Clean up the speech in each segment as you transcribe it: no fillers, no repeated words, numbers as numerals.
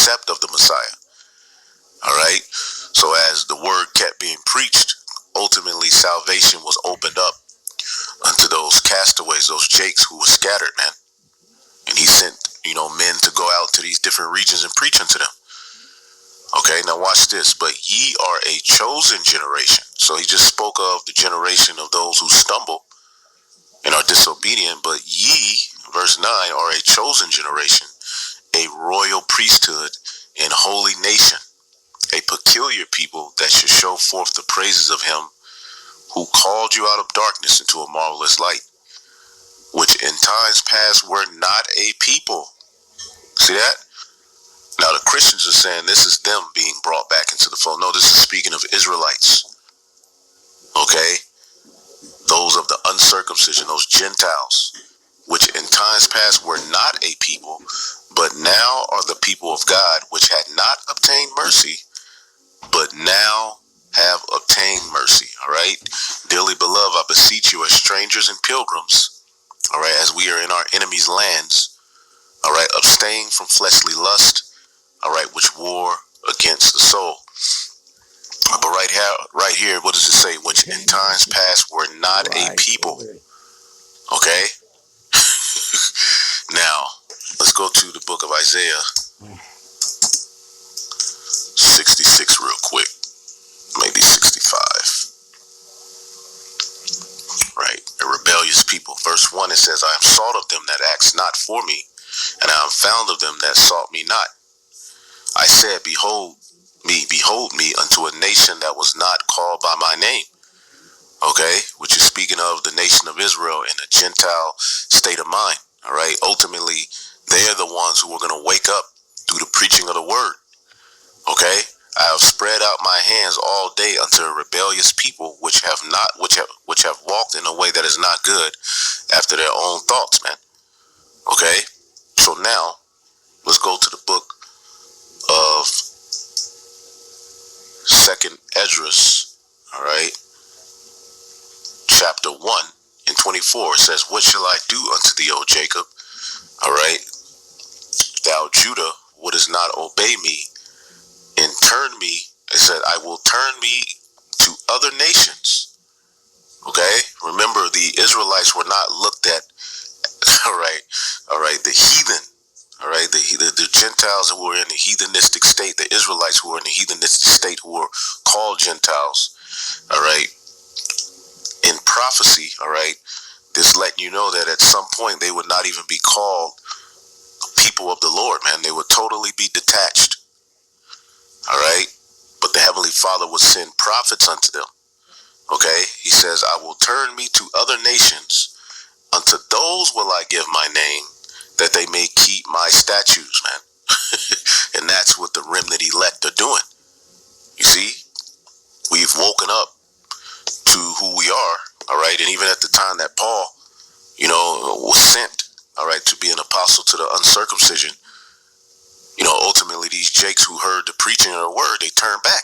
accept of the Messiah. All right. So as the word kept being preached, ultimately salvation was opened up unto those castaways, those jakes who were scattered, man. And he sent, men to go out to these different regions and preach unto them. Okay, now watch this. But ye are a chosen generation. So he just spoke of the generation of those who stumble and are disobedient. But ye, verse 9, are a chosen generation, a royal priesthood and holy nation, a peculiar people that should show forth the praises of him who called you out of darkness into a marvelous light, which in times past were not a people. See that? Now the Christians are saying this is them being brought back into the fold. No, this is speaking of Israelites. Okay? Those of the uncircumcision, those Gentiles, which in times past were not a people, but now are the people of God, which had not obtained mercy, but now have obtained mercy. All right? Dearly beloved, I beseech you as strangers and pilgrims, all right, as we are in our enemies' lands, all right, abstain from fleshly lust, all right, which war against the soul. But right here, what does it say? Which in times past were not a people. Okay? Now, let's go to the book of Isaiah 66 real quick. Maybe 65. Right? A rebellious people. Verse 1, it says, I am sought of them that asked not for me, and I am found of them that sought me not. I said, behold me unto a nation that was not called by my name. Okay, which is speaking of the nation of Israel in a Gentile state of mind. All right, ultimately, they're the ones who are going to wake up through the preaching of the word. Okay, I have spread out my hands all day unto a rebellious people, which have walked in a way that is not good, after their own thoughts, man. Okay, so now let's go to the book of 2nd Esdras, all right, chapter 1 and 24. It says, what shall I do unto thee, O Jacob? All right, thou Judah wouldest not obey me and turn me. It said, I will turn me to other nations. Okay, remember the Israelites were not looked at. All right, the heathen. All right, the Gentiles who were in the heathenistic state, the Israelites who were in the heathenistic state, who were called Gentiles. All right, in prophecy. All right, this letting you know that at some point they would not even be called people of the Lord, man. They would totally be detached. All right, but the Heavenly Father would send prophets unto them. Okay, he says, I will turn me to other nations, unto those will I give my name, that they may keep my statutes, man. And that's what the remnant elect are doing. You see, we've woken up to who we are, all right? And even at the time that Paul, was sent, all right, to be an apostle to the uncircumcision, ultimately these jakes who heard the preaching of the word, they turned back.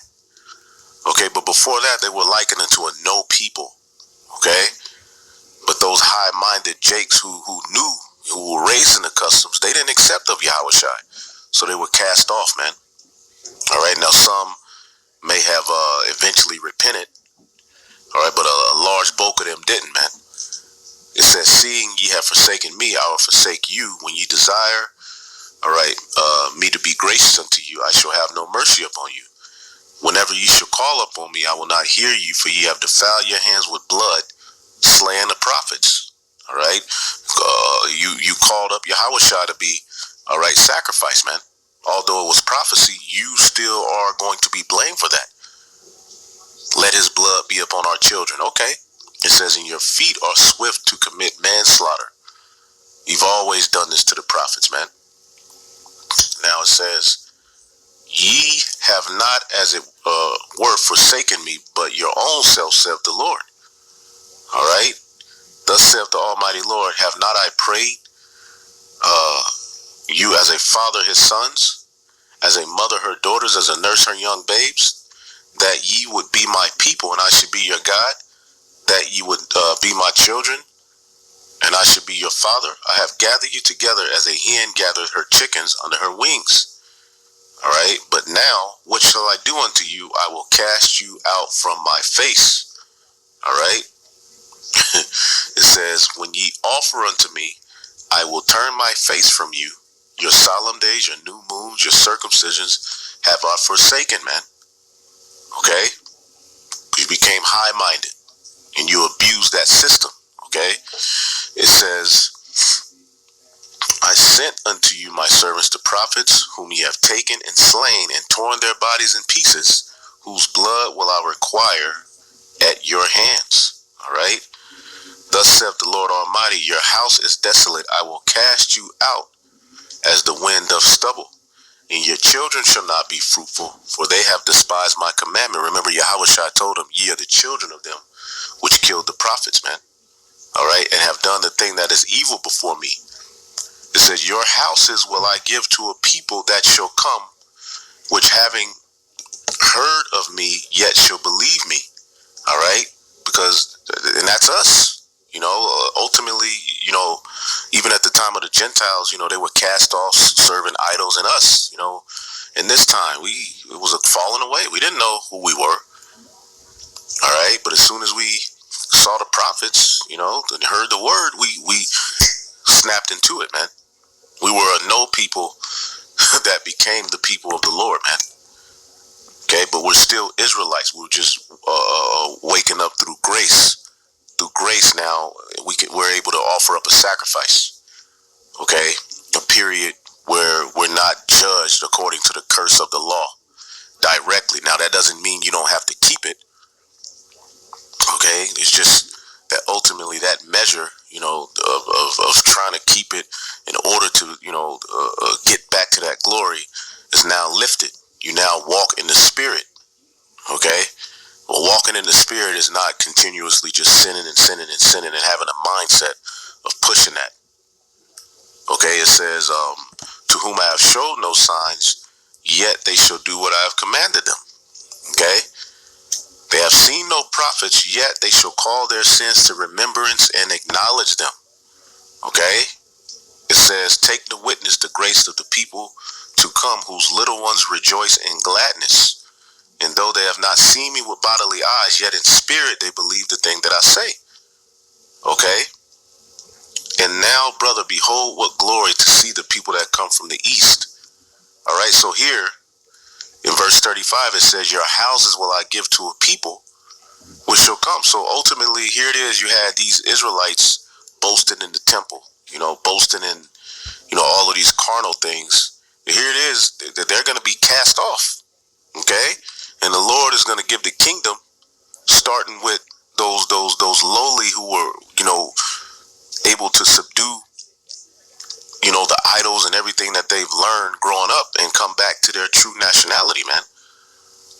Okay, but before that, they were likened unto a no people, okay? But those high-minded jakes who were raised in the customs, they didn't accept of Yahushai. So they were cast off, man. All right, now some may have eventually repented. All right, but a large bulk of them didn't, man. It says, seeing ye have forsaken me, I will forsake you. When ye desire, all right, me to be gracious unto you, I shall have no mercy upon you. Whenever ye shall call upon me, I will not hear you, for ye have defiled your hands with blood, slaying the prophets. All right, you called up Yahushua to be, all right, sacrifice, man. Although it was prophecy, you still are going to be blamed for that. Let his blood be upon our children. Okay, it says, and your feet are swift to commit manslaughter. You've always done this to the prophets, man. Now it says, ye have not as it were forsaken me, but your own self, saith the Lord. All right. Thus saith the Almighty Lord, have not I prayed you as a father his sons, as a mother her daughters, as a nurse her young babes, that ye would be my people and I should be your God, that ye would be my children and I should be your father? I have gathered you together as a hen gathered her chickens under her wings. All right. But now, what shall I do unto you? I will cast you out from my face. All right. It says, when ye offer unto me, I will turn my face from you. Your solemn days, your new moons, your circumcisions have I forsaken, man. Okay? You became high-minded and you abused that system. Okay? It says, I sent unto you my servants the prophets, whom ye have taken and slain and torn their bodies in pieces, whose blood will I require at your hands. All right? Thus saith the Lord Almighty, your house is desolate. I will cast you out as the wind of stubble, and your children shall not be fruitful, for they have despised my commandment. Remember, Yahushua told them, ye are the children of them which killed the prophets, man. All right, and have done the thing that is evil before me. It says, your houses will I give to a people that shall come, which having heard of me, yet shall believe me. All right, because, and that's us. You know, ultimately, you know, even at the time of the Gentiles, you know, they were cast off serving idols, and us, you know, in this time, it was a falling away. We didn't know who we were. All right. But as soon as we saw the prophets, you know, and heard the word, we snapped into it, man. We were a no people that became the people of the Lord, man. Okay. But we're still Israelites. We're just waking up through grace. Through grace now, we're able to offer up a sacrifice, okay? A period where we're not judged according to the curse of the law directly. Now, that doesn't mean you don't have to keep it, okay? It's just that ultimately that measure, you know, of trying to keep it in order to, you know, get back to that glory is now lifted. You now walk in the Spirit, okay? Well, walking in the Spirit is not continuously just sinning and sinning and sinning and having a mindset of pushing that. Okay, it says, to whom I have showed no signs, yet they shall do what I have commanded them. Okay? They have seen no prophets, yet they shall call their sins to remembrance and acknowledge them. Okay? It says, take the witness, the grace of the people to come, whose little ones rejoice in gladness. And though they have not seen me with bodily eyes, yet in spirit they believe the thing that I say. Okay? And now, brother, behold what glory to see the people that come from the east. All right, so here in verse 35, it says, your houses will I give to a people which shall come. So ultimately, here it is. You had these Israelites boasting in the temple, you know, boasting in, you know, all of these carnal things. And here it is that they're going to be cast off. Okay? And the Lord is going to give the kingdom, starting with those lowly who were, you know, able to subdue, you know, the idols and everything that they've learned growing up and come back to their true nationality, man.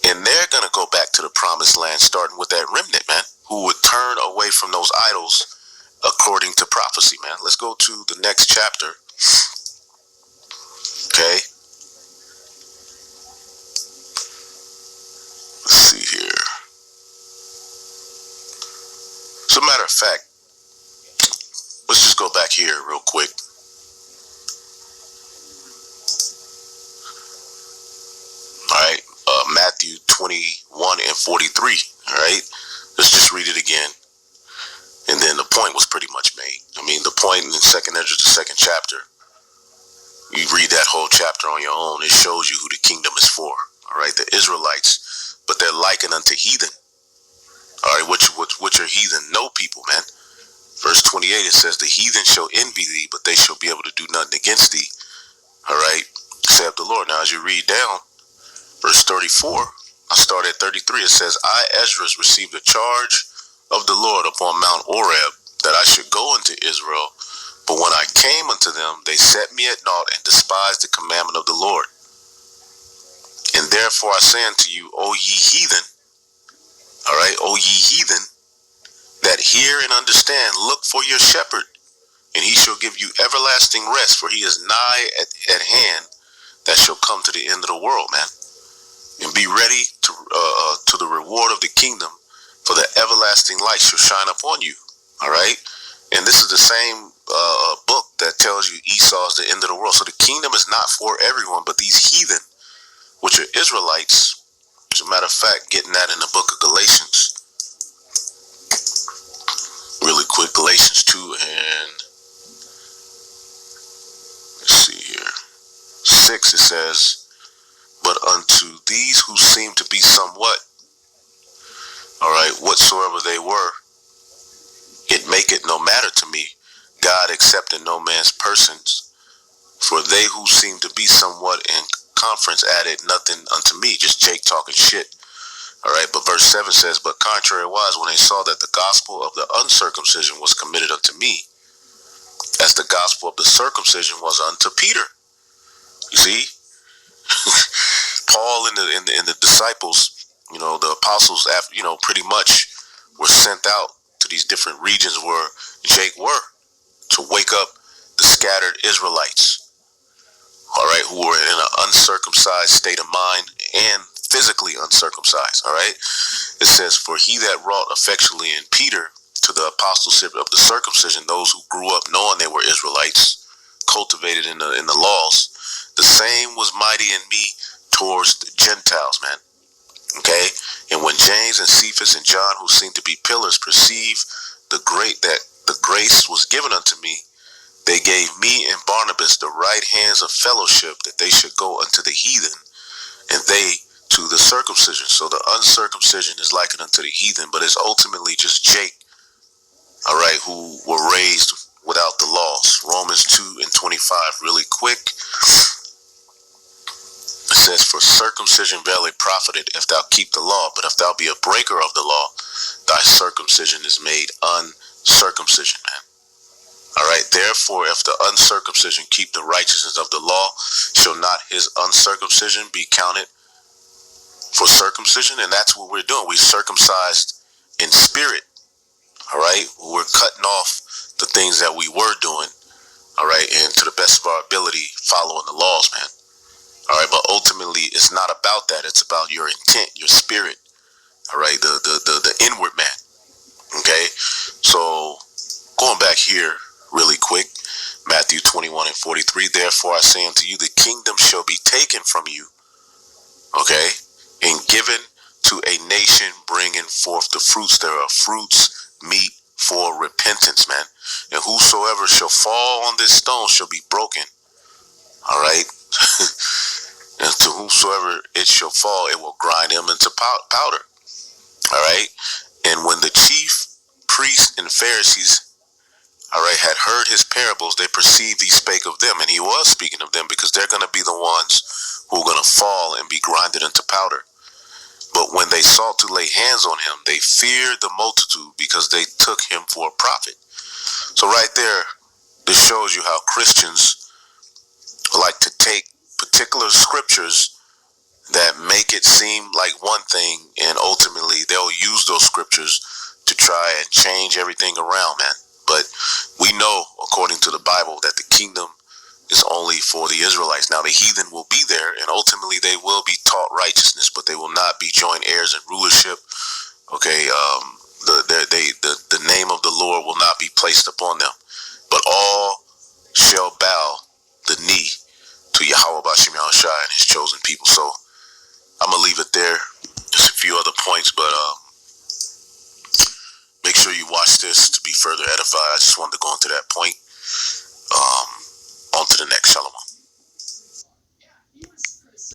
And they're going to go back to the promised land, starting with that remnant, man, who would turn away from those idols according to prophecy, man. Let's go to the next chapter. Okay. Let's see here. As a matter of fact, let's just go back here real quick. All right. Matthew 21 and 43. All right. Let's just read it again. And then the point was pretty much made. I mean, the point in 2nd Ezra, the 2nd chapter, you read that whole chapter on your own. It shows you who the kingdom is for. All right. The Israelites, but they're likened unto heathen. All right. Which are heathen? No people, man. Verse 28, it says, the heathen shall envy thee, but they shall be able to do nothing against thee. All right. Saith the Lord. Now, as you read down, verse 34, I start at 33. It says, I, Ezra, received a charge of the Lord upon Mount Oreb, that I should go unto Israel. But when I came unto them, they set me at naught and despised the commandment of the Lord. And therefore I say unto you, O ye heathen, all right, O ye heathen, that hear and understand, look for your shepherd, and he shall give you everlasting rest, for he is nigh at hand, that shall come to the end of the world, man. And be ready to the reward of the kingdom, for the everlasting light shall shine upon you. All right? And this is the same book that tells you Esau is the end of the world. So the kingdom is not for everyone, but these heathen which are Israelites. As a matter of fact, getting that in the book of Galatians. Really quick, Galatians 2 and let's see here, 6, it says, but unto these who seem to be somewhat, all right, whatsoever they were, it maketh no matter to me, God accepting no man's persons, for they who seem to be somewhat in conference added nothing unto me. Just Jake talking shit. All right, but verse 7 says, but contrariwise, when they saw that the gospel of the uncircumcision was committed unto me, as the gospel of the circumcision was unto Peter. You see, Paul and the disciples, the apostles, pretty much were sent out to these different regions where Jake were to wake up the scattered Israelites, all right, who were in an uncircumcised state of mind and physically uncircumcised, all right. It says, for he that wrought effectually in Peter to the apostleship of the circumcision, those who grew up knowing they were Israelites, cultivated in the laws, the same was mighty in me towards the Gentiles, man. Okay? And when James and Cephas and John, who seemed to be pillars, perceived the grace was given unto me, they gave me and Barnabas the right hands of fellowship, that they should go unto the heathen, and they to the circumcision. So the uncircumcision is likened unto the heathen, but it's ultimately just Jake, all right, who were raised without the laws. Romans 2 and 25, really quick. It says, for circumcision verily profited if thou keep the law, but if thou be a breaker of the law, thy circumcision is made uncircumcision, man. All right, therefore, if the uncircumcision keep the righteousness of the law, shall not his uncircumcision be counted for circumcision? And that's what we're doing. We circumcised in spirit, all right? We're cutting off the things that we were doing, all right, and to the best of our ability, following the laws, man. All right, but ultimately, it's not about that. It's about your intent, your spirit, all right, the inward man, okay? So going back here really quick, Matthew 21 and 43, therefore I say unto you, the kingdom shall be taken from you, okay, and given to a nation bringing forth the fruits thereof. Fruits meet for repentance, man. And whosoever shall fall on this stone shall be broken, all right? And to whomsoever it shall fall, it will grind him into powder, all right? And when the chief priests and Pharisees, all right, had heard his parables, they perceived he spake of them. And he was speaking of them, because they're going to be the ones who are going to fall and be grinded into powder. But when they sought to lay hands on him, they feared the multitude, because they took him for a prophet. So right there, this shows you how Christians like to take particular scriptures that make it seem like one thing, and ultimately they'll use those scriptures to try and change everything around, man. But we know, according to the Bible, that the kingdom is only for the Israelites. Now, the heathen will be there, and ultimately they will be taught righteousness, but they will not be joint heirs in rulership. Okay, the name of the Lord will not be placed upon them, but all shall bow the knee to Yahweh Bashim Yahushua and his chosen people. So I'm gonna leave it there. There's a few other points, but make sure you watch this to be further edified. I just wanted to go into that point. On to the next. Shalom.